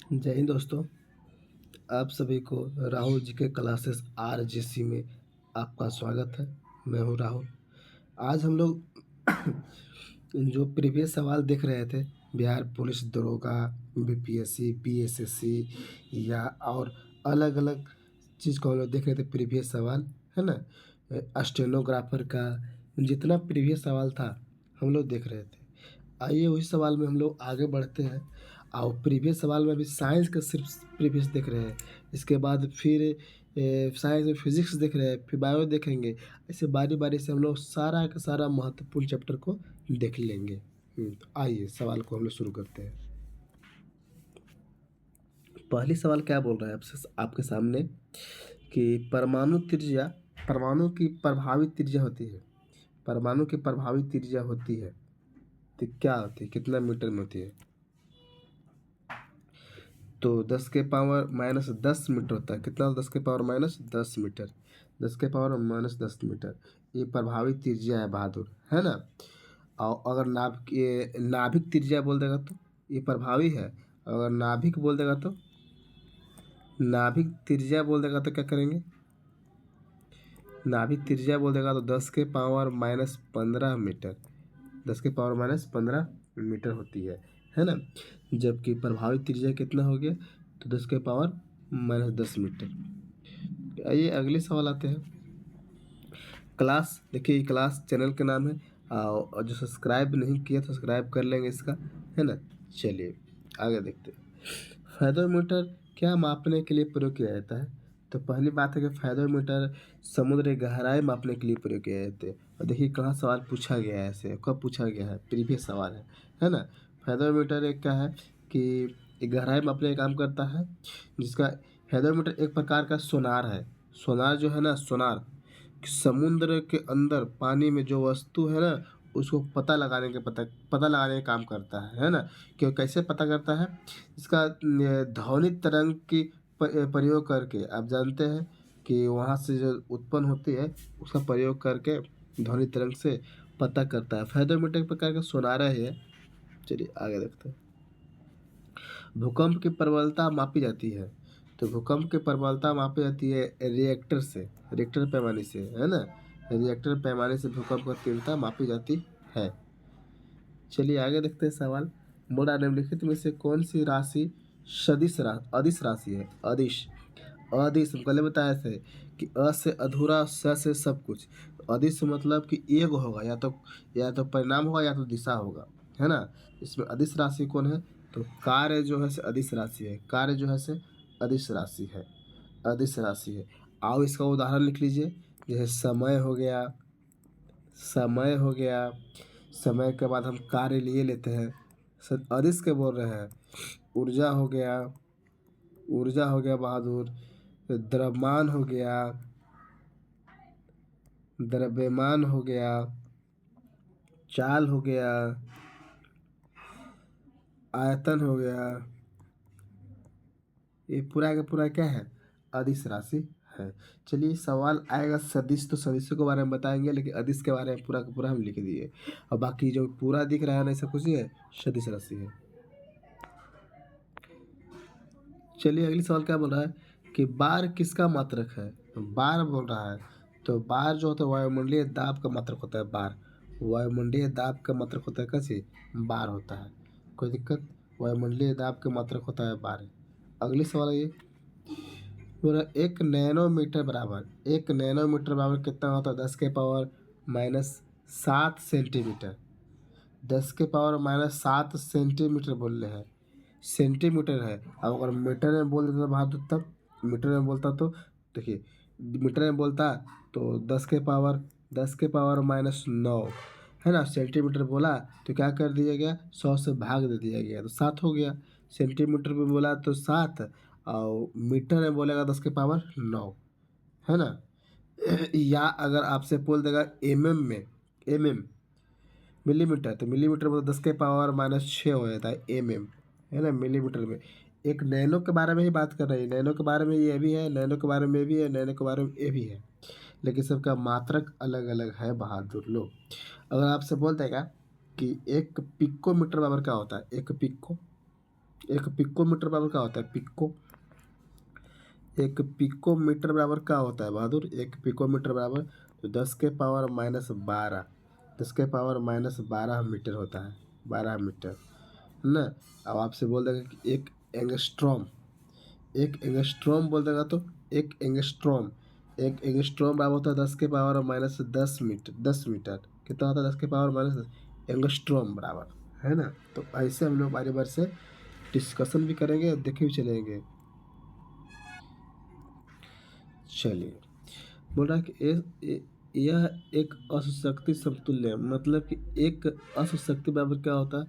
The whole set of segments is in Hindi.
जय हिंद दोस्तों। आप सभी को राहुल जी के क्लासेस RGC में आपका स्वागत है। मैं हूं राहुल। आज हम लोग जो प्रीवियस सवाल देख रहे थे, बिहार पुलिस दरोगा, BPSC, BSSC या और अलग अलग चीज़ को हम लोग देख रहे थे। प्रीवियस सवाल है ना, स्टेनोग्राफर का जितना प्रीवियस सवाल था हम लोग देख रहे थे। आइए उसी सवाल में हम लोग आगे बढ़ते हैं। और प्रीवियस सवाल में अभी साइंस का सिर्फ प्रीवियस देख रहे हैं। इसके बाद फिर साइंस में फिजिक्स देख रहे हैं, फिर बायो देखेंगे। ऐसे बारी बारी से हम लोग सारा का सारा महत्वपूर्ण चैप्टर को देख लेंगे। तो आइए सवाल को हम लोग शुरू करते हैं। पहली सवाल क्या बोल रहा है आपसे, आपके सामने कि परमाणु की प्रभावी त्रिज्या होती है। परमाणु की प्रभावी त्रिज्या होती है तो क्या होती है, कितना मीटर में होती है? तो 10⁻−10 मीटर होता है। कितना? 10⁻−10 मीटर। 10⁻−10 मीटर ये प्रभावी त्रिज्या है बहादुर, है ना। और अगर नाभिक त्रिज्या बोल देगा तो ये प्रभावी है। अगर नाभिक त्रिज्या बोल देगा तो क्या करेंगे? नाभिक त्रिज्या बोल देगा तो 10⁻−15 मीटर। 10⁻−15 मीटर होती है ना। जबकि प्रभावी त्रिज्या कितना हो गया? तो 10⁻−10 मीटर। आइए अगले सवाल आते हैं। क्लास देखिए, क्लास चैनल का नाम है। और जो सब्सक्राइब नहीं किया तो सब्सक्राइब कर लेंगे इसका, है ना। चलिए आगे देखते हैं। फेदोमीटर क्या मापने के लिए प्रयोग किया जाता है? तो पहली बात है कि फेदोमीटर समुद्र की गहराई मापने के लिए प्रयोग किया जाते हैं। और देखिए कहाँ सवाल पूछा गया है, ऐसे कब पूछा गया है, प्रीवियस सवाल है ना। फेदोमीटर एक क्या है कि एक गहराई मापने का काम करता है, जिसका फेदोमीटर एक प्रकार का सोनार है। सोनार जो है ना, सोनार समुद्र के अंदर पानी में जो वस्तु है ना उसको पता लगाने का काम करता है ना। क्यों, कैसे पता करता है? इसका ध्वनि तरंग की प्रयोग करके, आप जानते हैं कि वहाँ से जो उत्पन्न होती है उसका प्रयोग करके ध्वनि तरंग से पता करता है। फेदोमीटर एक प्रकार का सोनारा ही है। चलिए आगे देखते हैं। भूकंप की प्रबलता मापी जाती है। तो भूकंप की प्रबलता मापी जाती है रिएक्टर पैमाने से, है ना। रिएक्टर पैमाने से भूकंप की तीव्रता मापी जाती है। चलिए आगे देखते हैं सवाल। मोड़ा निम्नलिखित में से कौन सी राशि अदिश राशि है? अदिश अदिश हम पहले बताया थे कि अ से अधूरा, स से सब कुछ। अदिश मतलब कि एक होगा, या तो परिणाम होगा या तो दिशा होगा, है ना। इसमें अदिश राशि कौन है? तो कार्य जो है से अदिश राशि है। कार्य जो है से अदिश राशि है। अदिश राशि है। आओ इसका उदाहरण लिख लीजिए। जैसे समय हो गया। समय के बाद हम कार्य लिए लेते हैं, सर अदिश के बोल रहे हैं। ऊर्जा हो गया, बहादुर। द्रव्यमान हो गया, चाल हो गया, आयतन हो गया। ये पूरा का पूरा क्या है? अदिश राशि है। चलिए सवाल आएगा सदिश, तो सदिशों के बारे में बताएंगे, लेकिन अदिश के बारे में पूरा का पूरा हम लिख दिए। और बाकी जो पूरा दिख रहा है ना, ऐसा कुछ ही है, सदिश राशि है। चलिए अगली सवाल क्या बोल रहा है कि बार किसका मात्रक है? बार बोल रहा है। तो बार जो होता है वायुमंडलीय दाब का मात्रक होता है। बार वायुमंडलीय दाब का मात्रक होता है। कैसे? बार होता है। कोई दिक्कत? वायुमंडलीय दाब का मात्रक होता है बार। अगली सवाल है ये बोला, एक नैनोमीटर बराबर कितना होता है? 10⁻⁷ सेंटीमीटर। 10⁻⁷ सेंटीमीटर बोल रहे हैं। सेंटीमीटर है। अब अगर मीटर में बोल देता बहादुर, तब मीटर में बोलता तो देखिए, मीटर में बोलता तो 10⁻⁹ है ना। सेंटीमीटर बोला तो क्या कर दिया गया? 100 से भाग दे दिया गया तो 7 हो गया। सेंटीमीटर में बोला तो 7, और मीटर में बोलेगा 10⁻⁹ है ना। या अगर आपसे बोल देगा एम एम मिलीमीटर, तो मिलीमीटर में 10⁻⁻6 हो जाता है है ना। मिलीमीटर में एक नैनो के बारे में ही बात कर रही है। नैनो के बारे में ये भी है, नैनो के बारे में ये भी है, नैनो के बारे में ये भी है, लेकिन सबका मात्रक अलग अलग है बहादुर लोग। अगर आपसे बोल देगा कि एक पिकोमीटर बराबर क्या होता है? एक पिकोमीटर बराबर क्या होता है? एक पिकोमीटर बराबर क्या होता है बहादुर? एक पिकोमीटर बराबर तो 10 के पावर -12, 10 के पावर -12 मीटर होता है, 12 मीटर, है ना। अब आपसे बोल देगा कि एक एंगस्ट्रॉम बोल देगा तो एक एंगस्ट्रॉम बराबर होता है 10 के पावर -10 मीटर, 10 मीटर कितना होता है? 10 के पावर -10 एंगस्ट्रॉम बराबर, है ना। तो ऐसे हम लोग बारी बार से डिस्कशन भी करेंगे और देखे भी चलेंगे। चलिए, बोल रहा है कि यह एक अशक्ति समतुल्य है, मतलब कि एक अशक्ति बराबर क्या होता है?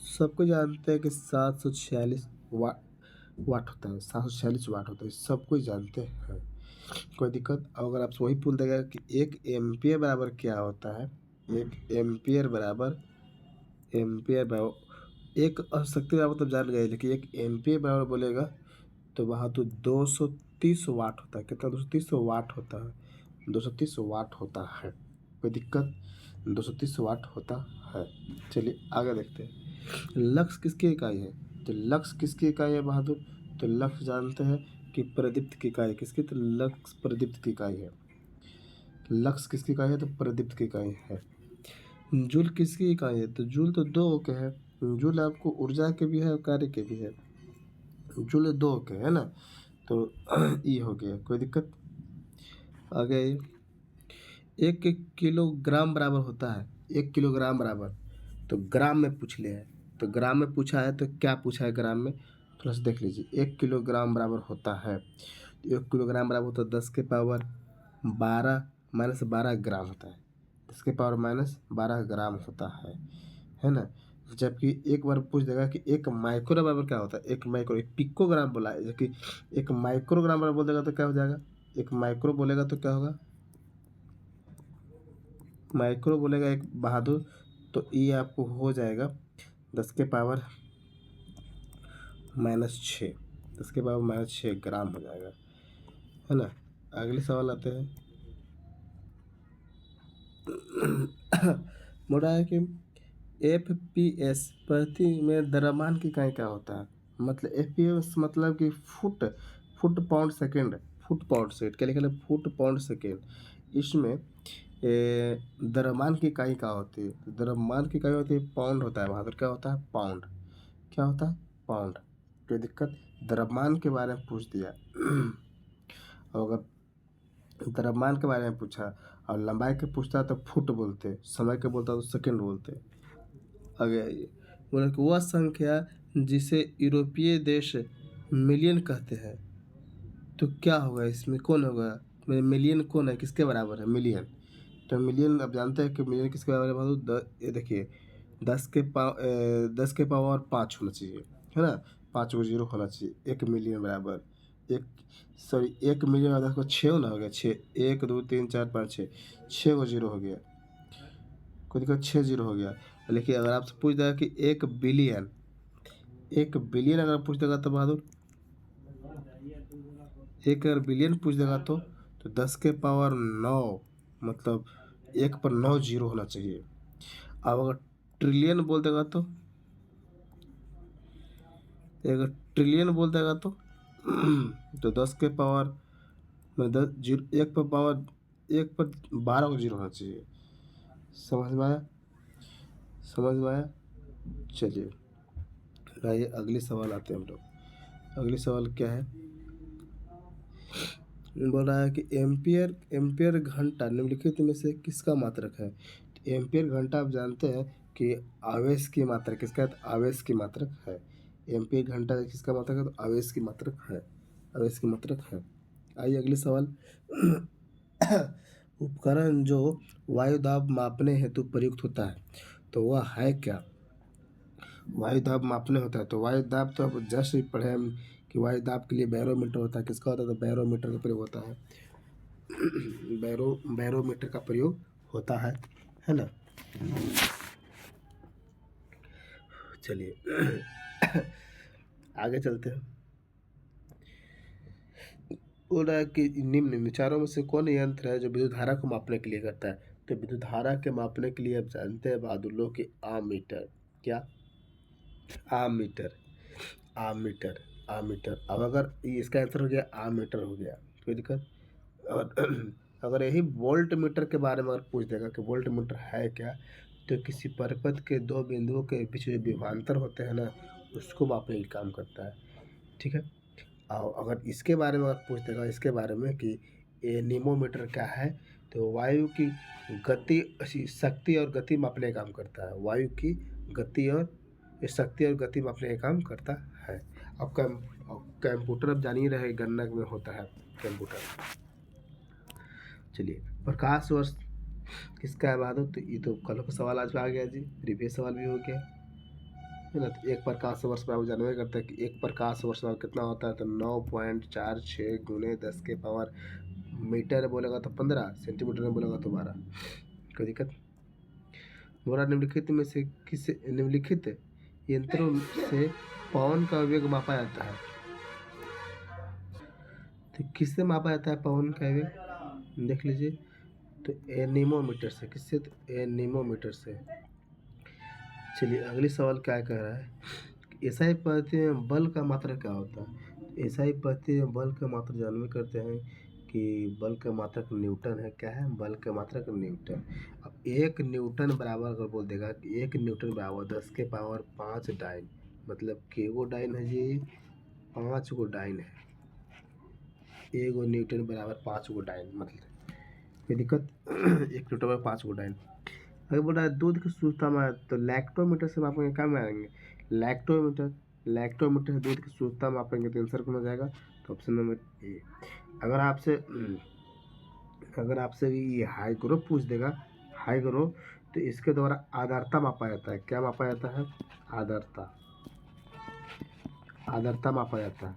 सबको जानते हैं कि 746 वाट होता है, 746 वाट होता है, सबको जानते हैं, कोई दिक्कत। अगर आपसे वही पूछ देगा कि एक एम्पियर बराबर क्या होता है? एक अशक्ति बराबर तो जान गए, लेकिन एक एम्पियर बराबर बोलेगा तो वहाँ तो 230 वाट होता है। कितना? 230 वाट होता है, 230 वाट होता है, कोई दिक्कत? 230 वाट होता है। चलिए आगे देखते हैं। लक्स किसकी इकाई है? तो लक्स किसकी इकाई है बहादुर? तो लक्स जानते हैं कि प्रदीप्त की इकाई किसकी? तो लक्स प्रदीप्त की इकाई है। लक्स किसकी इकाई है? तो प्रदीप्त की इकाई है। जूल किसकी इकाई है? तो जूल तो दो के है। जूल आपको ऊर्जा के भी है और कार्य के भी है। जूल दो के है ना, तो ये हो गया, कोई दिक्कत? आगे 1 किलोग्राम बराबर होता है, 1 किलोग्राम बराबर, तो ग्राम में पूछ लिया है। तो ग्राम में पूछा है तो क्या पूछा है ग्राम में, थोड़ा सा देख लीजिए। 1 किलोग्राम बराबर होता है, 1 किलोग्राम बराबर होता है 10 के पावर -12 होता है, 10 के पावर -12 होता है ना। जबकि एक बार पूछ देगा कि एक माइक्रो बराबर क्या होता है? एक पिकोग्राम बोला है, जबकि एक माइक्रोग्राम बराबर बोल देगा तो क्या हो जाएगा? एक माइक्रो बोलेगा तो क्या होगा? माइक्रो बोलेगा एक बहादुर, तो ये आपको हो जाएगा 10 के पावर -6, 10 के पावर -6 ग्राम हो जाएगा, है ना। अगले सवाल आते हैं। बोल रहा है कि FPS प्रति में द्रव्यमान की इकाई क्या होता है? मतलब FPS मतलब कि foot foot pound second, foot pound second क्या लिखा है? Foot pound second. इसमें द्रव्यमान की इकाई क्या होती है? तो द्रव्यमान की इकाई होती है पाउंड होता है, बहादुर क्या होता है? पाउंड। क्या होता है? पाउंड। कोई दिक्कत? द्रव्यमान के बारे में पूछ दिया और अगर द्रव्यमान के बारे में पूछा और लंबाई के पूछता तो फुट बोलते, समय के बोलता तो सेकेंड बोलते। आगे आइए, बोले कि वह संख्या जिसे यूरोपीय देश मिलियन कहते हैं, तो क्या होगा इसमें? कौन होगा? मिलियन कौन है? किसके बराबर है मिलियन? तो मिलियन आप जानते हैं कि मिलियन किसके बराबर है बहादुर? ये देखिए, 10 के पावर 5 होना चाहिए, है ना। 5 को 0 होना चाहिए। 1 मिलियन बराबर एक, सॉरी 1 मिलियन और 10 को 6 होना हो गया, 6, 1 2 3 4 5 6, 6 को 0 हो गया, कोई दिक्कत? 6 0 हो गया। लेकिन अगर आपसे पूछ देगा कि 1 बिलियन, 1 बिलियन अगर पूछ देगा तो बहादुर, एक अगर बिलियन पूछ देगा तो 10 के पावर 9, मतलब 1 पर 9 0 होना चाहिए। अब अगर ट्रिलियन बोल देगा अगर ट्रिलियन बोल देगा तो 10 के पावर में 10 0, 1 पर 12 को 0 होना चाहिए। समझ में आया? समझ में आया? चलिए आइए अगले सवाल आते हैं हम लोग। अगले सवाल क्या है? बोल रहा है कि एम्पियर एम्पियर घंटा निम्नलिखित में से किसका मात्रक है? एम्पियर घंटा आप जानते हैं कि आवेश की मात्रक, किसका है? तो आवेश की मात्रक है। एम्पियर घंटा किसका मात्रक है? तो आवेश की मात्रक है, आवेश की मात्रक है। आइए अगले सवाल। उपकरण जो वायु दाब मापने हेतु प्रयुक्त होता है, तो वह है क्या? वायु दाब मापने होता है तो वायु दाब तो अब जस्ट ही पढ़े हम कि वायु दाब के लिए बैरोमीटर होता है। किसका होता है? तो बैरोमीटर का प्रयोग होता है। बैरोमीटर का प्रयोग होता है ना। चलिए आगे चलते हैं। बोल रहा है कि निम्न विचारों में से कौन यंत्र है जो विद्युत धारा को मापने के लिए करता है? तो विद्युत धारा के मापने के लिए आप जानते हैं बहादुर लोग कि आम मीटर। क्या? आम मीटर। Ammeter, ammeter. अब अगर इसका आंसर हो गया आमीटर हो गया, कोई दिक्कत। और अगर यही वोल्ट मीटर के बारे में अगर पूछ देगा कि वोल्ट मीटर है क्या, तो किसी परिपथ के दो बिंदुओं के बीच जो विभवांतर होते हैं ना, उसको मापने का काम करता है। ठीक है। और अगर इसके बारे में अगर पूछ देगा, इसके बारे में कि एनीमोमीटर क्या है, तो वायु की गति, शक्ति और गति मापने का काम करता है। वायु की गति और शक्ति और गति मापने का काम करता है। अब कंप्यूटर अब जान ही रहे गणना में होता है कंप्यूटर। चलिए, प्रकाश वर्ष किसका है बहादुर, तो ये तो कल का सवाल आज आ गया जी, प्रीवियस सवाल भी हो गया है ना। तो एक प्रकाश वर्ष बराबर जानवे करता है कि एक प्रकाश वर्ष बराबर कितना होता है, तो 9.46 गुने 10 के पावर मीटर बोलेगा तो 15, सेंटीमीटर में बोलेगा तो 12। कोई दिक्कत। द्वारा निम्नलिखित में से किस निम्नलिखित यंत्रों से पवन का वेग मापा जाता है, तो किससे मापा जाता है पवन का वेग, देख लीजिए। तो एनीमोमीटर से। किससे, तो एनीमोमीटर से। चलिए, अगली सवाल क्या कह रहा है, एसआई पद्धति में बल का मात्रा क्या होता है। एसआई पद्धति में बल का मात्रा जानवे करते हैं कि बल का मात्रक न्यूटन है। क्या है, बल का मात्रक न्यूटन। अब 1 न्यूटन बराबर अगर बोल देगा कि 1 न्यूटन बराबर 10 के पावर 5 डाइन, मतलब के गो डाइन है जी, 5 गो डाइन है। 1 न्यूटन बराबर 5 गो डाइन, मतलब कोई दिक्कत। 1 न्यूटन बराबर 5 गो डाइन। अगर बोल रहा है दूध की शुद्धता में, तो लैक्टोमीटर से मापेंगे, क्या मापेंगे, लैक्टोमीटर। लैक्टोमीटर से दूध की शुद्धता मापेंगे, तो आंसर कौन हो जाएगा, तो ऑप्शन नंबर ए। अगर आपसे ये हाइग्रो पूछ देगा, हाइग्रो, तो इसके द्वारा आर्द्रता मापा जाता है। क्या मापा जाता है, आर्द्रता, आर्द्रता मापा जाता है।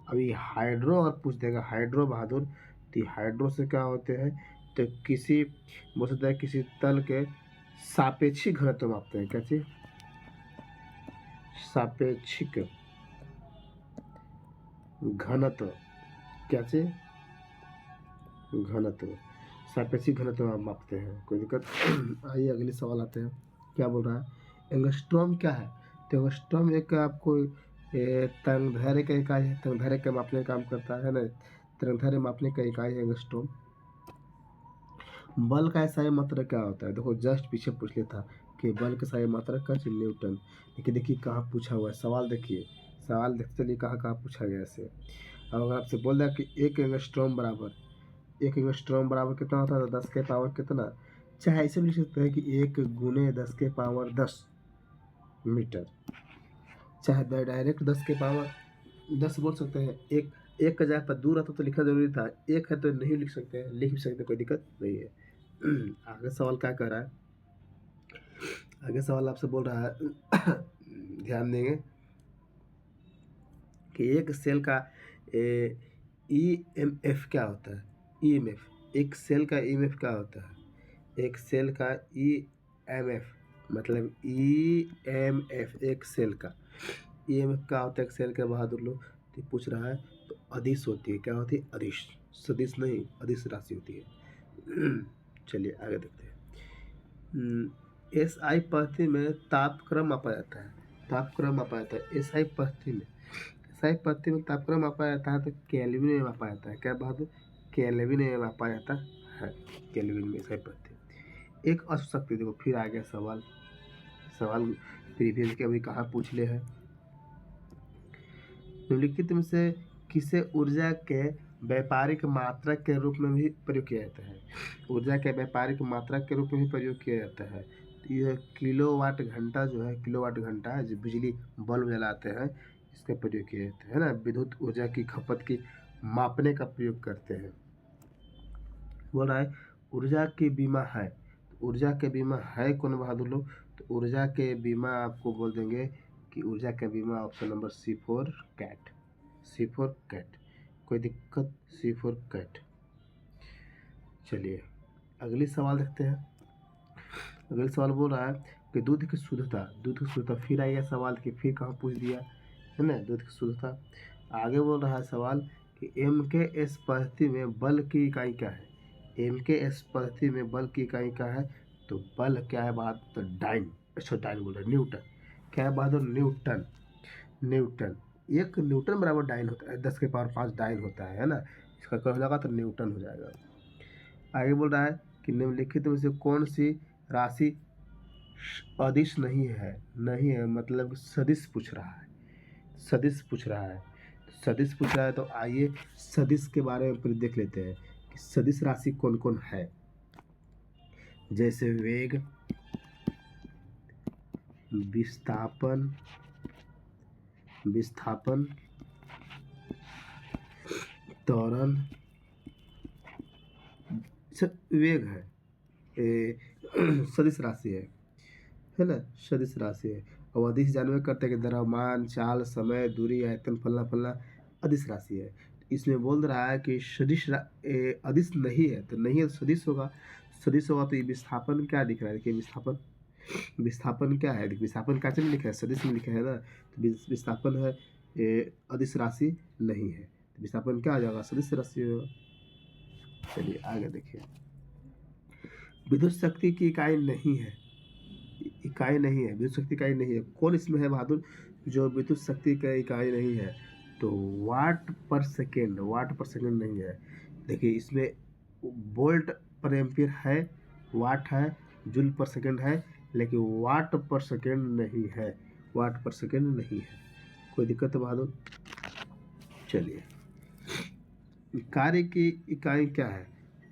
अभी हाइड्रो अगर पूछ देगा, हाइड्रो बहादुर, तो हाइड्रो से क्या होते हैं, तो किसी बोल सकता है किसी तल के सापेक्षिक घनत्व मापते हैं। क्या चीज, सापेक्षिक घनत्व। क्या चीज, घनत्व, सापेक्षिक घनत्व मापते हैं। कोई दिक्कत। आइए अगले सवाल आते हैं। क्या बोल रहा है, एंगस्ट्रॉम क्या है, तो एंगस्ट्रॉम एक आपको तरंगदैर्घ्य का इकाई है। तरंगदैर्घ्य का मापने का काम करता है ना, तरंगदैर्घ्य मापने का इकाई है एंगस्ट्रॉम। बल का SI मात्रक क्या होता है, देखो जस्ट पीछे पूछ लिया था कि बल का SI मात्रक का न्यूटन। लेकिन देखिए कहाँ पूछा हुआ है सवाल, देखिए सवाल देखते चलिए कहाँ कहाँ पूछा गया ऐसे। अब अगर आपसे बोल रहा है कि 1 एंगस्ट्रॉम बराबर, 1 एंगस्ट्रॉम बराबर कितना होता है, 10 के पावर कितना, चाहे ऐसे भी लिख सकते हैं कि 1 गुने 10 के पावर 10 मीटर, चाहे डायरेक्ट 10 के पावर 10 बोल सकते हैं। एक का जगह पर दूर रहता तो लिखना जरूरी था, एक है तो नहीं लिख सकते हैं, लिख भी सकते, कोई दिक्कत नहीं है। आगे सवाल क्या कर रहा है, आगे सवाल आपसे बोल रहा है ध्यान देंगे कि एक सेल का EMF क्या होता है। EMF, एक सेल का EMF क्या होता है, एक सेल का EMF, मतलब EMF, एक सेल का EMF क्या होता है, एक सेल के बहादुर लोग, तो पूछ रहा है। तो अदिश होती है, क्या होती है, अदिश, सदिश नहीं, अदिश राशि होती है। चलिए आगे देखते हैं। SI पद्धति में तापक्रम मापा जाता है, तापक्रम मापा जाता है SI पद्धति में। SI पद्धति में तापक्रम मापा जाता है, तो केल्विन में मापा जाता है। क्या बात है, केल्विन में मापा जाता है, केल्विन में SI पद्धति। एक अशक्ति, देखो फिर आ गया सवाल, सवाल प्रीवियस के अभी कहाँ पूछ ले है। निम्नलिखित में से किसे ऊर्जा के व्यापारिक मात्रक के रूप में भी प्रयोग किया जाता है, ऊर्जा के व्यापारिक मात्रक के रूप में भी प्रयोग किया जाता है। तो यह किलोवाट घंटा जो है, किलोवाट घंटा है जो बिजली बल्ब जलाते हैं, इसका प्रयोग किया जाता है ना, विद्युत ऊर्जा की खपत की मापने का प्रयोग करते हैं। बोल रहा है ऊर्जा के बीमा है, तो ऊर्जा के बीमा है कौन बहादुर लोग, तो ऊर्जा के बीमा आपको बोल देंगे कि ऊर्जा का बीमा option number C4 cat, C4 cat, कोई दिक्कत, C4 कैट। चलिए अगली सवाल देखते हैं। अगले सवाल बोल रहा है कि दूध की शुद्धता, दूध की शुद्धता, फिर आएगा सवाल कि फिर कहाँ पूछ दिया है ना, दूध की शुद्धता। आगे बोल रहा है सवाल कि MKS पद्धति में बल की इकाई क्या है, MKS पद्धति में बल की इकाई क्या है, तो बल क्या है बात, तो डाइन, अच्छा डाइन बोल रहे न्यूटन, क्या है बहादुर, न्यूटन। न्यूटन। 1 न्यूटन बराबर डाइन होता है, 10 के पावर 5 डाइन होता है ना। इसका क्या हो जाएगा, तो न्यूटन हो जाएगा। आगे बोल रहा है कि निम्नलिखित में से कौन सी राशि अदिश नहीं है। नहीं है मतलब सदिश पूछ रहा है, सदिश पूछ रहा है। सदिश पूछ रहा है तो आइए सदिश के बारे में फिर देख लेते हैं कि सदिश राशि कौन कौन है। जैसे वेग, विस्थापन, विस्थापन, त्वरण, वेग है, सदिश राशि है ना, सदिश राशि है। और अदिश जानवे करते हैं कि द्रव्यमान, चाल, समय, दूरी, आयतन, फलना फलना अदिश राशि है। इसमें बोल रहा है कि अदिश नहीं है, तो नहीं है तो सदिश होगा। सदिश होगा तो ये विस्थापन क्या दिख रहा है, देखिए विस्थापन, विस्थापन क्या है, देखिए विस्थापन क्या में लिखा है, सदिश में लिखा है ना, तो विस्थापन है, अदिश राशि नहीं है, तो विस्थापन क्या आ जाएगा, सदिश राशि होगा। चलिए आगे देखिए, विद्युत शक्ति की इकाई नहीं है, इकाई नहीं है, विद्युत शक्ति इकाई नहीं है। कौन इसमें है बहादुर जो विद्युत शक्ति का इकाई नहीं है, तो वाट पर सेकेंड, वाट पर सेकेंड नहीं है। देखिए इसमें वोल्ट पर एम्पियर है, वाट है, जूल पर सेकेंड है, लेकिन वाट पर सेकेंड नहीं है, वाट पर सेकेंड नहीं है। कोई दिक्कत है बहादुर? चलिए, कार्य की इकाई क्या है,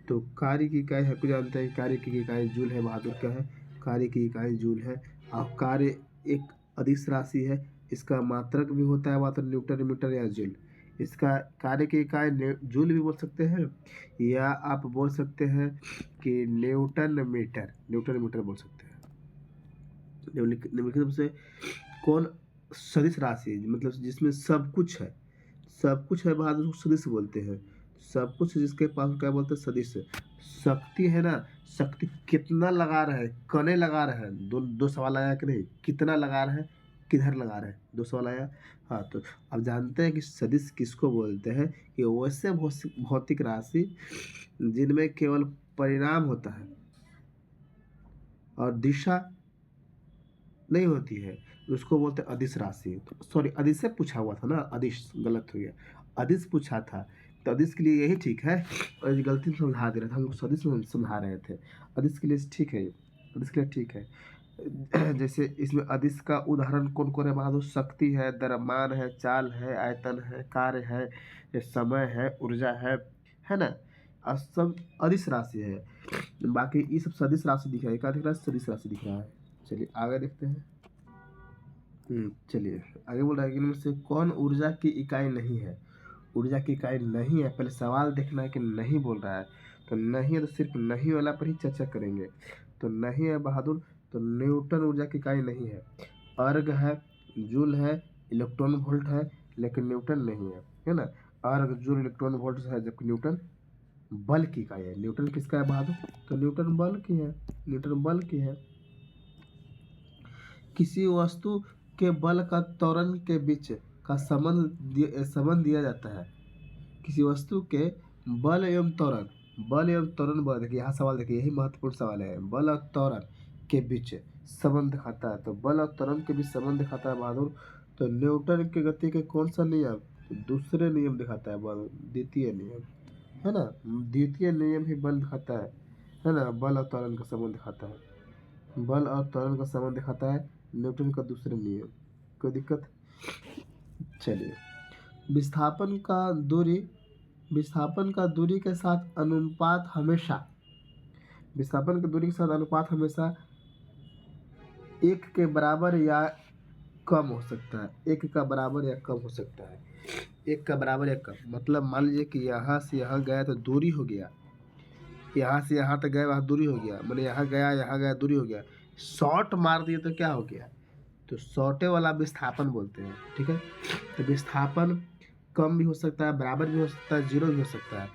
तो कार्य की इकाई है, कुछ जानते हैं, कार्य की इकाई जूल है बहादुर। क्या है, कार्य की इकाई जूल है। और कार्य एक अदिश राशि है, इसका मात्रक भी होता है मात्र न्यूटन मीटर या जूल। इसका कार्य की इकाई जूल भी बोल सकते हैं, या आप बोल सकते हैं कि न्यूटन मीटर, न्यूटन मीटर बोल सकते हैं। निम्नलिखित में से कौन सदिश राशि है, मतलब जिसमें सब कुछ है, सब कुछ है बहादुर, उसको सदिश बोलते हैं। सब कुछ जिसके पास क्या बोलते हैं, सदिश। शक्ति है ना, शक्ति कितना लगा रहे हैं, कने लगा रहे हैं, दो सवाल आया कि नहीं, कितना लगा रहे हैं, किधर लगा रहे हैं, दो सवाल आया। हाँ, तो अब जानते हैं कि सदिश किसको बोलते हैं, कि वैसे भौतिक राशि जिनमें केवल परिणाम होता है और दिशा नहीं होती है, उसको बोलते हैं अदिश राशि। तो सॉरी, अदिश से पूछा हुआ था ना, अदिश गलत हो गया, अदिश पूछा था, तो अदिश के लिए यही ठीक है, और ये गलती में समझा दे रहे थे, हम सदिश में समझा रहे थे, अदिश के लिए ठीक है, अदिश के लिए ठीक है। जैसे इसमें अदिश का उदाहरण कौन कौन है बहादुर, शक्ति है, द्रव्यमान है, चाल है, आयतन है, कार्य है, ये समय है, ऊर्जा है ना, और सब अदिश राशि है। बाकी ये सब सदिश राशि दिख रहा है, क्या दिख रहा है, सदिश राशि दिख रहा है। चलिए आगे देखते हैं। चलिए आगे बोल रहा है कि इनमें से कौन ऊर्जा की इकाई नहीं है। ऊर्जा की इकाई नहीं है, पहले सवाल देखना है कि नहीं बोल रहा है, तो नहीं है तो सिर्फ नहीं वाला पर ही चर्चा करेंगे। तो नहीं है बहादुर, तो न्यूटन ऊर्जा की इकाई नहीं है। अर्ग है, जूल है, इलेक्ट्रॉन वोल्ट है, लेकिन न्यूटन नहीं है ना। अर्ग, जूल, इलेक्ट्रॉन वोल्ट है, जबकि न्यूटन बल की इकाई है। न्यूटन किसका है बहादुर, तो न्यूटन बल की है, न्यूटन बल की है। किसी वस्तु के बल का त्वरण के बीच का संबंध दिया जाता है। किसी वस्तु के बल एवं त्वरण, बल एवं त्वरण, बल, देखिए यहाँ सवाल, देखिए यही महत्वपूर्ण सवाल है, बल और त्वरण के बीच संबंध दिखाता है। तो बल और त्वरण के बीच संबंध दिखाता है बहादुर, तो न्यूटन की गति के कौन सा नियम, तो दूसरे नियम दिखाता है बल, द्वितीय नियम, है ना, द्वितीय नियम ही बल दिखाता है ना, बल और त्वरण का संबंध दिखाता है, बल और त्वरण का संबंध दिखाता है न्यूटन का दूसरे नियम। कोई दिक्कत? चलिए, विस्थापन का दूरी, विस्थापन का दूरी के साथ अनुपात हमेशा, विस्थापन की दूरी के साथ अनुपात हमेशा 1 के बराबर या कम हो सकता है, 1 का बराबर या कम हो सकता है, 1 का बराबर या कम, मतलब मान लीजिए कि यहाँ से यहाँ गया तो दूरी हो गया, यहाँ से यहाँ तक गए वहाँ दूरी हो गया, मैंने यहाँ गया दूरी हो गया, शॉर्ट मार दिए तो क्या हो गया, तो शॉर्टे वाला विस्थापन बोलते हैं, ठीक है। तो विस्थापन कम भी हो सकता है, बराबर भी हो सकता है, जीरो भी हो सकता है,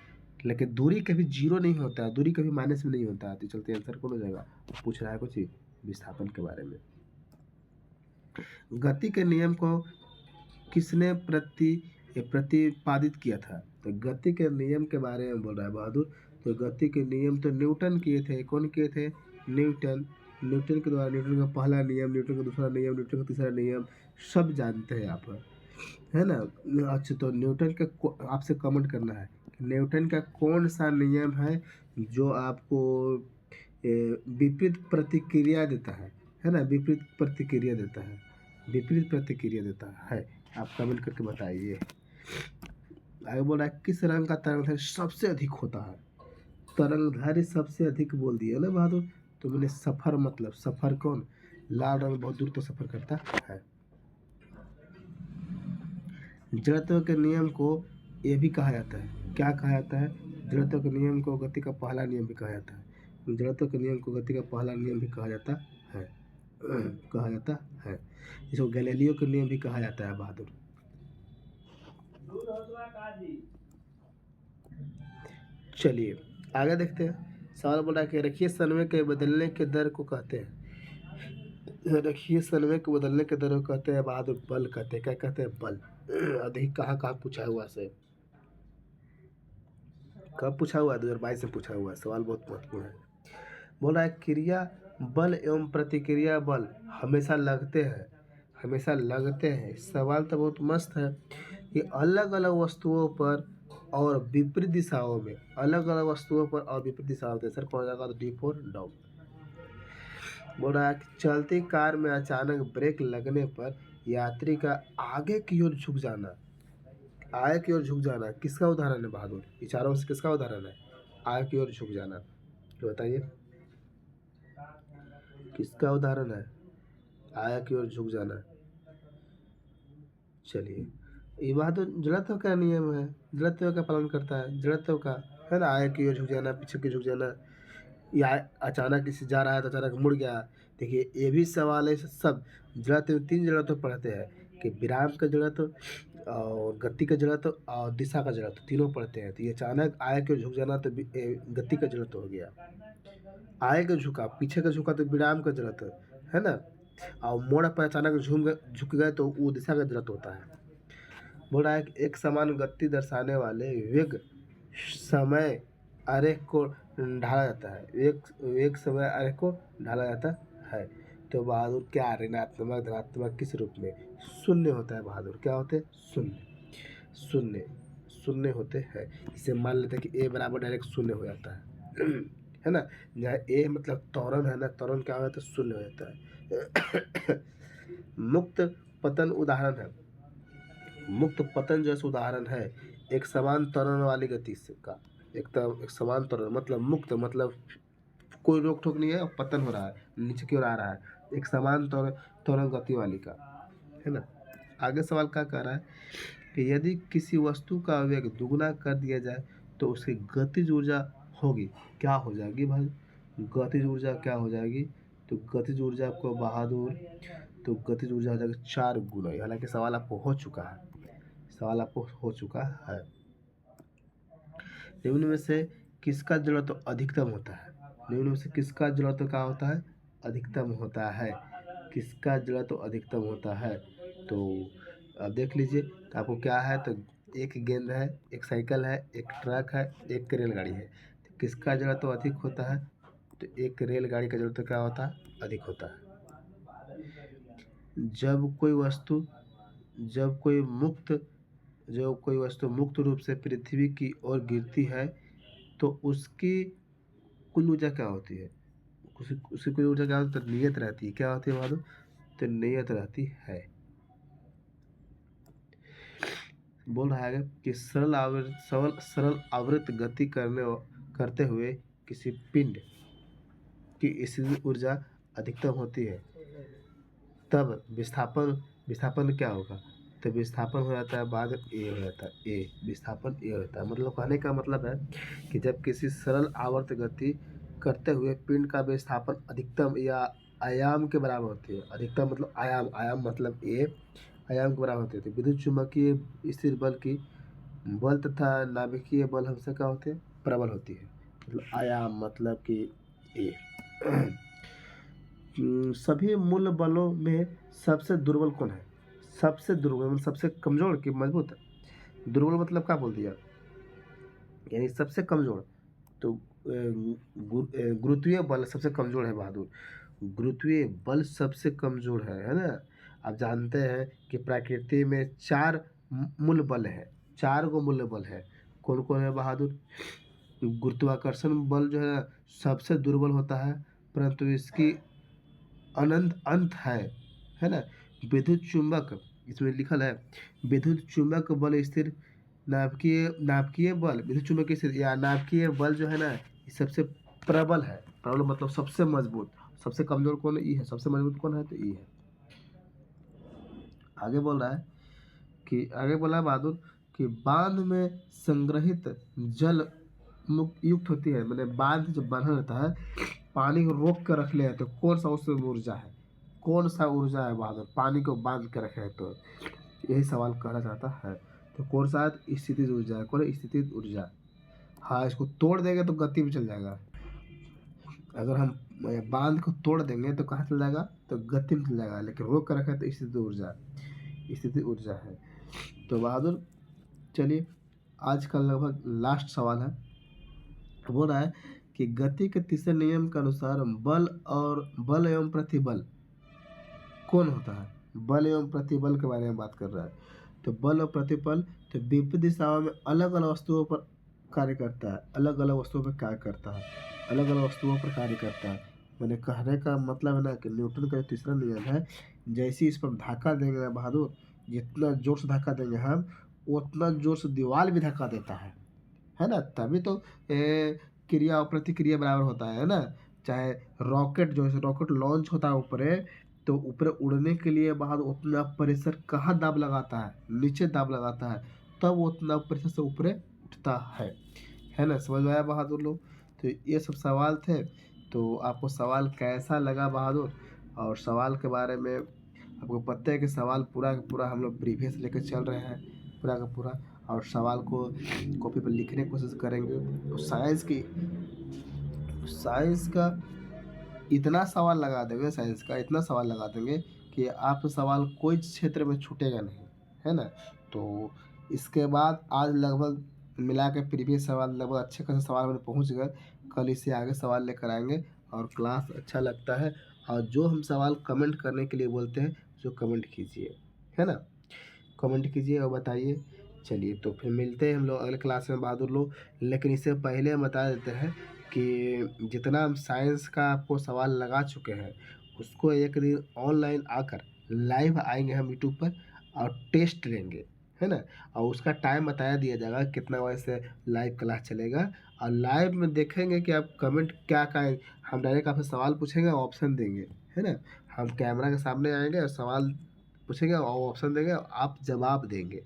लेकिन दूरी कभी जीरो नहीं होता है, दूरी कभी माइनस में नहीं होता है। तो चलते आंसर कौन हो जाएगा, पूछ रहा है कुछ ही विस्थापन के बारे में। गति के नियम को किसने प्रतिपादित किया था, तो गति के नियम के बारे में बोल रहा है बहादुर। तो गति के नियम तो न्यूटन किए थे, कौन किए थे, न्यूटन, न्यूटन के द्वारा, न्यूटन का पहला नियम, न्यूटन का दूसरा नियम, न्यूटन का तीसरा नियम, सब जानते हैं आप, है ना। अच्छा, तो न्यूटन का आपसे कमेंट करना है कि न्यूटन का कौन सा नियम है जो आपको विपरीत प्रतिक्रिया देता है ना, विपरीत प्रतिक्रिया देता है, विपरीत प्रतिक्रिया देता है। आप कमेंट करके बताइए। आगे बोल रहा है किस रंग का तरंगदैर्घ्य सबसे अधिक होता है। तरंगदैर्घ्य सबसे अधिक बोल दिया ना बहादुर। तो मैंने सफर, मतलब सफर कौन, लाल रंग बहुत दूर तक सफर करता है। जड़त्व के नियम को ये भी कहा जाता है, क्या कहा जाता है, जड़त्व के नियम को गति का पहला नियम भी कहा जाता है। जड़त्व के नियम को गति का पहला नियम भी कहा जाता है, कहा जाता है। इसको गैलीलियो के नियम भी कहा जाता है बहादुर। चलिए आगे देखते हैं। सवाल बोल रहा है कि रेखीय संवेग के बदलने के दर को कहते हैं, रेखीय संवेग के बदलने के दर को कहते हैं बहादुर बल कहते हैं। क्या कहते हैं, बल। अधिक कहाँ कहाँ पूछा हुआ से, कब पूछा हुआ है, 2022 में पूछा हुआ है। सवाल बहुत महत्वपूर्ण है। बोल रहा है क्रिया बल एवं प्रतिक्रिया बल हमेशा लगते हैं, हमेशा लगते हैं। सवाल तो बहुत मस्त है कि अलग अलग वस्तुओं पर और विपरीत दिशाओं में, अलग अलग वस्तुओं पर और विपरीत दिशाओं में। सर कौन जाएगा, तो D4 डॉग। बोल रहा है कि चलती कार में अचानक ब्रेक लगने पर यात्री का आगे की ओर झुक जाना, आगे की ओर झुक जाना किसका उदाहरण है बहादुर, ये चारों से किसका उदाहरण है, आगे की ओर झुक जाना, तो बताइए किसका उदाहरण है, आगे की ओर झुक जाना। चलिए ये बहादुर जड़त्व का नियम है, जड़त्व का पालन करता है, जड़त्व का, है ना। आगे की ओर झुक जाना, पीछे की झुक जाना, या अचानक किसी जा रहा है तो अचानक मुड़ गया। देखिए ये भी सवाल है। सब जड़त्व, तीन जड़त्व पढ़ते हैं कि विराम का जड़त्व और गति का जड़त्व और दिशा का जड़त्व, तीनों पढ़ते हैं। तो ये अचानक आगे की ओर झुक जाना तो गति का जड़त्व हो गया, आगे का झुका, पीछे का झुका तो विराम का जड़त्व, है ना। और मोड़ पर अचानक झुक गए तो वो दिशा का जड़त्व होता है। बोल रहा है कि एक समान गति दर्शाने वाले वेग समय आरेख को ढाला जाता है, वेग समय आरेख को ढाला जाता है। तो बहादुर क्या, ऋणात्मक धनात्मक किस रूप में, शून्य होता है बहादुर। क्या होते हैं, शून्य, शून्य, शून्य होते हैं। इसे मान लेते हैं कि ए बराबर डायरेक्ट शून्य हो जाता है है ना। जहाँ ए मतलब त्वरण है ना, त्वरण क्या हो जाता है, शून्य हो जाता है। मुक्त पतन उदाहरण है, मुक्त पतन जैसे उदाहरण है एक समान त्वरण वाली गति से का, एक समान त्वरण मतलब मुक्त, मतलब कोई रोक टोक नहीं है और पतन हो रहा है, नीचे की ओर आ रहा है, एक समान त्वरण गति वाली का, है ना। आगे सवाल क्या कह रहा है कि यदि किसी वस्तु का वेग दुगुना कर दिया जाए तो उसकी गतिज ऊर्जा होगी, क्या हो जाएगी भाई, गतिज ऊर्जा क्या हो जाएगी। तो गतिज ऊर्जा आपको बहादुर, तो गतिज ऊर्जा हो जाएगी 4 गुना। हालांकि सवाल आपको हो चुका है, सवाल आपको हो चुका है। निम्न में से किसका जड़त्व अधिकतम होता है, निम्न में से किसका जड़त्व क्या होता है, अधिकतम होता है, किसका जड़त्व अधिकतम होता है। तो अब देख लीजिए तो आपको क्या है, तो एक गेंद है, एक साइकिल है, एक ट्रक है, एक रेलगाड़ी है। तो किसका जड़त्व अधिक होता है, तो एक रेलगाड़ी का जड़त्व क्या होता है, अधिक होता है। जब कोई वस्तु, जब कोई मुक्त जब कोई वस्तु मुक्त रूप से पृथ्वी की ओर गिरती है तो उसकी कुल ऊर्जा क्या होती है, उसकी कुल ऊर्जा क्या होती है, तो नियत रहती है। क्या होती है मालूम, तो नियत रहती है। बोल रहा है कि सरल आवृत्त गति करते हुए किसी पिंड की स्थिति ऊर्जा अधिकतम होती है तब विस्थापन क्या होगा, तो विस्थापन हो जाता है बाद ए हो जाता है, ए विस्थापन ए होता है। मतलब कहने का मतलब है कि जब किसी सरल आवर्त गति करते हुए पिंड का विस्थापन अधिकतम या आयाम के बराबर होती है, अधिकतम मतलब आयाम, आयाम मतलब ए, आयाम के बराबर होती है। तो विद्युत चुम्बकीय स्थिर बल की बल तथा नाभिकीय बल हमेशा क्या होते हैं, प्रबल होती है। मतलब आयाम मतलब कि ए। सभी मूल बलों में सबसे दुर्बल कौन है, सबसे दुर्बल मतलब सबसे कमजोर कि मजबूत, दुर्बल मतलब क्या बोल दिया, यानी सबसे कमजोर। तो गुरुत्वीय बल सबसे कमजोर है बहादुर, गुरुत्वीय बल सबसे कमजोर है ना। आप जानते हैं कि प्रकृति में 4 मूल बल है, 4 गो मूल बल है। कौन-कौन है बहादुर? गुरुत्वाकर्षण बल जो है सबसे दुर्बल होता है, परंतु इसकी अनंत अंत है ना? विद्युत चुंबक इसमें लिखल है, विद्युत चुंबक बल स्थिर, नाभिकीय नाभिकीय बल, विद्युत चुंबकीय स्थिर या नाभिकीय बल जो है ना, ये सबसे प्रबल है। प्रबल मतलब सबसे मजबूत। सबसे कमजोर कौन है? ई है। सबसे मजबूत कौन है? तो ई है। आगे बोल रहा है कि आगे बोला है बहादुर कि बांध में संग्रहित जल मुक्त युक्त होती है, मैंने बांध जो बना रहता है पानी को रोक कर रख ले, तो कौन सा उसमें ऊर्जा है? कौन सा ऊर्जा है बहादुर पानी को बांध के रखे है? तो यही सवाल कहना चाहता है। तो कौन सा स्थितिज ऊर्जा है? कौन स्थितिज ऊर्जा? हाँ, इसको तोड़ देंगे तो गति में चल जाएगा। अगर हम बांध को तोड़ देंगे तो कहाँ चल जाएगा? तो गति में चल जाएगा, लेकिन रोक कर रखा है तो स्थिति ऊर्जा, स्थिति ऊर्जा है। तो बहादुर चलिए आज का लगभग लास्ट सवाल है। बोल रहा है कि गति के तीसरे नियम के अनुसार बल एवं प्रतिबल कौन होता है? बल एवं प्रतिबल के बारे में बात कर रहा है। तो बल और प्रतिबल तो विपरीत दिशाओं में अलग अलग वस्तुओं पर कार्य करता है, अलग अलग वस्तुओं पर कार्य करता है, अलग अलग वस्तुओं पर कार्य करता है। मैंने कहने का मतलब है ना कि न्यूटन का जो तीसरा नियम है, जैसे इस पर धक्का देंगे ना बहादुर, जितना जोर से धक्का देंगे हम उतना जोर से दीवार भी धक्का देता है ना? तभी तो क्रिया और प्रतिक्रिया बराबर होता है ना? चाहे रॉकेट जो है रॉकेट लॉन्च होता है ऊपर, तो ऊपर उड़ने के लिए बाद उतना प्रेशर कहाँ दाब लगाता है? नीचे दाब लगाता है, तब वो उतना प्रेशर से ऊपर उठता है ना? समझ में आया बहादुर लोग? तो ये सब सवाल थे। तो आपको सवाल कैसा लगा बहादुर? और सवाल के बारे में आपको पता है कि सवाल पूरा का पूरा हम लोग प्रीवियस लेकर चल रहे हैं, पूरा का पूरा, और सवाल को कॉपी पर लिखने की कोशिश करेंगे। तो साइंस का इतना सवाल लगा देंगे, साइंस का इतना सवाल लगा देंगे कि आप सवाल कोई क्षेत्र में छूटेगा नहीं, है ना? तो इसके बाद आज लगभग मिला के प्रीवियस सवाल लगभग अच्छे खासे सवाल में पहुँच गए। कल इससे आगे सवाल लेकर आएंगे और क्लास अच्छा लगता है और जो हम सवाल कमेंट करने के लिए बोलते हैं जो कमेंट कीजिए, है ना? कमेंट कीजिए और बताइए। चलिए तो फिर मिलते हैं हम लोग अगले क्लास में बहादुर लोग। लेकिन इससे पहले हम बता देते हैं कि जितना हम साइंस का आपको सवाल लगा चुके हैं उसको एक दिन ऑनलाइन आकर लाइव आएंगे हम यूट्यूब पर और टेस्ट लेंगे, है ना? और उसका टाइम बताया दिया जाएगा कितना बजे से लाइव क्लास चलेगा, और लाइव में देखेंगे कि आप कमेंट क्या क्या, हम डायरेक्ट आपसे सवाल पूछेंगे ऑप्शन देंगे, है ना? हम कैमरा के सामने आएंगे और सवाल पूछेंगे और ऑप्शन देंगे और आप जवाब देंगे,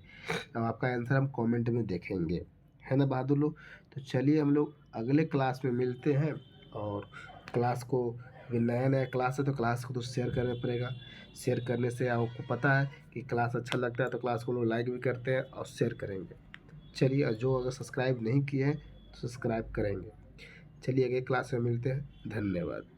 अब आपका आंसर हम कमेंट में देखेंगे, है ना बहादुर लोग? तो चलिए हम लोग अगले क्लास में मिलते हैं। और क्लास को, अभी नया नया क्लास है तो क्लास को तो शेयर करना पड़ेगा। शेयर करने से आपको पता है कि क्लास अच्छा लगता है तो क्लास को लोग लाइक भी करते हैं और शेयर करेंगे। चलिए, और जो अगर सब्सक्राइब नहीं किए हैं तो सब्सक्राइब करेंगे। चलिए अगले क्लास में मिलते हैं। धन्यवाद।